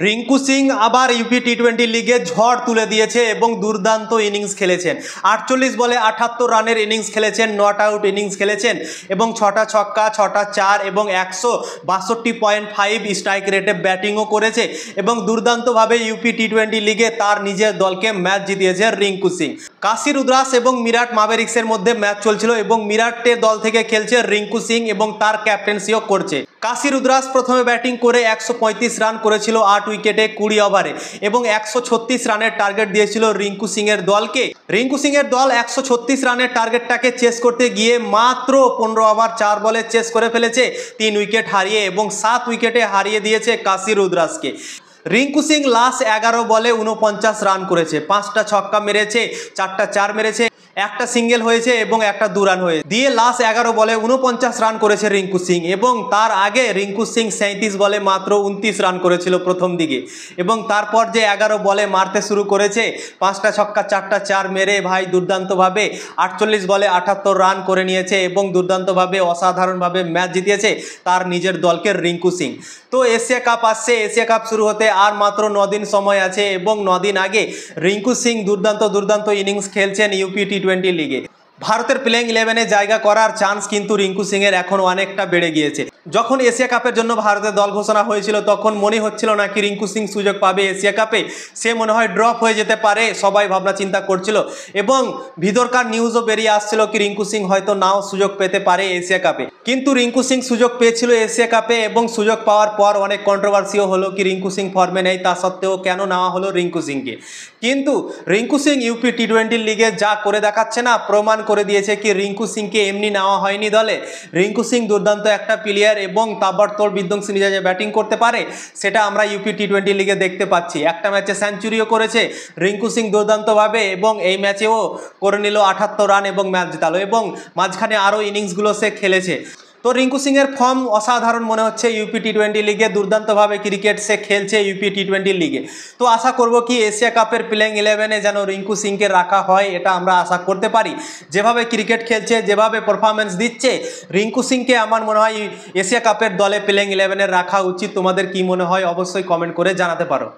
রিঙ্কু সিং আবার ইউপি টি-20 লিগে ঝড় তুলে দিয়েছে এবং দুর্দান্ত ইনিংস খেলেছেন। 48 বলে 78 রানের ইনিংস খেলেছেন, নট আউট ইনিংস খেলেছেন এবং 6টা ছক্কা 6টা চার এবং 162.5 স্ট্রাইক রেটে ব্যাটিংও করেছে এবং দুর্দান্তভাবে ইউপি টি-20 লিগে তার নিজের দলকে ম্যাচ জিতিয়েছে রিঙ্কু সিং। কাশি রুদ্রাস এবং মিরাট মাভেরিক্সের মধ্যে ম্যাচ চলছিল এবং মিরাটের দল থেকে খেলছে রিঙ্কু সিং এবং তার ক্যাপ্টেন্সিও করছে। কাশি রুদ্রাস প্রথমে ব্যাটিং করে 135 রান করেছিল 8 উইকেটে 20 ওভারে এবং 136 রানের টার্গেট দিয়েছিল রিঙ্কু সিং এর দলকে। রিঙ্কু সিং এর দল 136 রানের টার্গেটটাকে চেস করতে গিয়ে মাত্র 15 ওভার 4 বলে চেস করে ফেলেছে 3 উইকেট হারিয়ে এবং 7 উইকেটে হারিয়ে দিয়েছে কাশি রুদ্রাসকে। রিঙ্কু সিং লাস্ট 11 বলে 49 রান করেছে, 5টা ছক্কা মেরেছে, 4টা চার মেরেছে, একটা সিঙ্গেল হয়েছে এবং একটা 2 রান হয়েছে দিয়ে লাস্ট 11 বলে 49 রান করেছে রিঙ্কু সিং। এবং তার আগে রিঙ্কু সিং 37 বলে মাত্র 29 রান করেছিল প্রথম দিকে এবং তারপর যে 11 বলে মারতে শুরু করেছে, 5টা ছক্কা 4টা চার মেরে ভাই দুর্দান্তভাবে 48 বলে 78 রান করে নিয়েছে এবং দুর্দান্তভাবে অসাধারণভাবে ম্যাচ জিতিয়েছে তার নিজের দলকে রিঙ্কু সিং। তো এশিয়া কাপ আসছে, এশিয়া কাপ শুরু হতে আর মাত্র 9 দিন সময় আছে এবং 9 দিন আগে রিঙ্কু সিং দুর্দান্ত ইনিংস খেলছেন ইউপি টি-20 লিগে। ভারতের প্লেইং 11-এ জায়গা করার চান্স কিন্তু রিঙ্কু সিং এর এখন অনেকটা বেড়ে গিয়েছে। যখন এশিয়া কাপের জন্য ভারতের দল ঘোষণা হয়েছিল তখন মনে হচ্ছিল না কি রিঙ্কু সিং সুযোগ পাবে এশিয়া কাপে, সে মনে হয় ড্রপ হয়ে যেতে পারে, সবাই ভাবনা চিন্তা করছিল এবং ভিতরকার নিউজও বেরিয়ে আসছিল কি রিঙ্কু সিং হয়তো নাও সুযোগ পেতে পারে এশিয়া কাপে। কিন্তু রিঙ্কু সিং সুযোগ পেয়েছিল এশিয়া কাপে এবং সুযোগ পাওয়ার পর অনেক কন্ট্রোভার্সিও হলো কি রিঙ্কু সিং ফর্মে নেই, তা সত্ত্বেও কেন নেওয়া হলো রিঙ্কু সিংকে। কিন্তু রিঙ্কু সিং ইউপি টি-20 লিগে যা করে দেখাচ্ছে না, প্রমাণ করে দিয়েছে কি রিঙ্কু সিংকে এমনি নেওয়া হয়নি দলে। রিঙ্কু সিং দুর্দান্ত একটা প্লেয়ার এবং তাবড়তোড় বিধ্বংসী মিজাজে ব্যাটিং করতে পারে, সেটা আমরা ইউপি টি-20 লিগে দেখতে পাচ্ছি। একটা ম্যাচে সেঞ্চুরিও করেছে রিঙ্কু সিং দুর্দান্তভাবে এবং এই ম্যাচেও করে নিল 78 রান এবং ম্যাচ জিতালো এবং মাঝখানে আরও ইনিংসগুলো সে খেলেছে। তো রিঙ্কু সিং এর ফর্ম অসাধারণ মনে হচ্ছে ইউপি টি-20 লিগে, দুর্দান্তভাবে ক্রিকেট সে খেলছে ইউপি টি-20 লিগে। তো আশা করব কি এশিয়া কাপের প্লেইং 11-এ যেন রিঙ্কু সিংকে রাখা হয়, এটা আমরা আশা করতে পারি। যেভাবে ক্রিকেট খেলছে, যেভাবে পারফরমেন্স দিচ্ছে, রিঙ্কু সিংকে আমার মনে হয় এশিয়া কাপের দলে প্লেইং 11-এ রাখা উচিত। তোমাদের কি মনে হয় অবশ্যই কমেন্ট করে জানাতে পারো।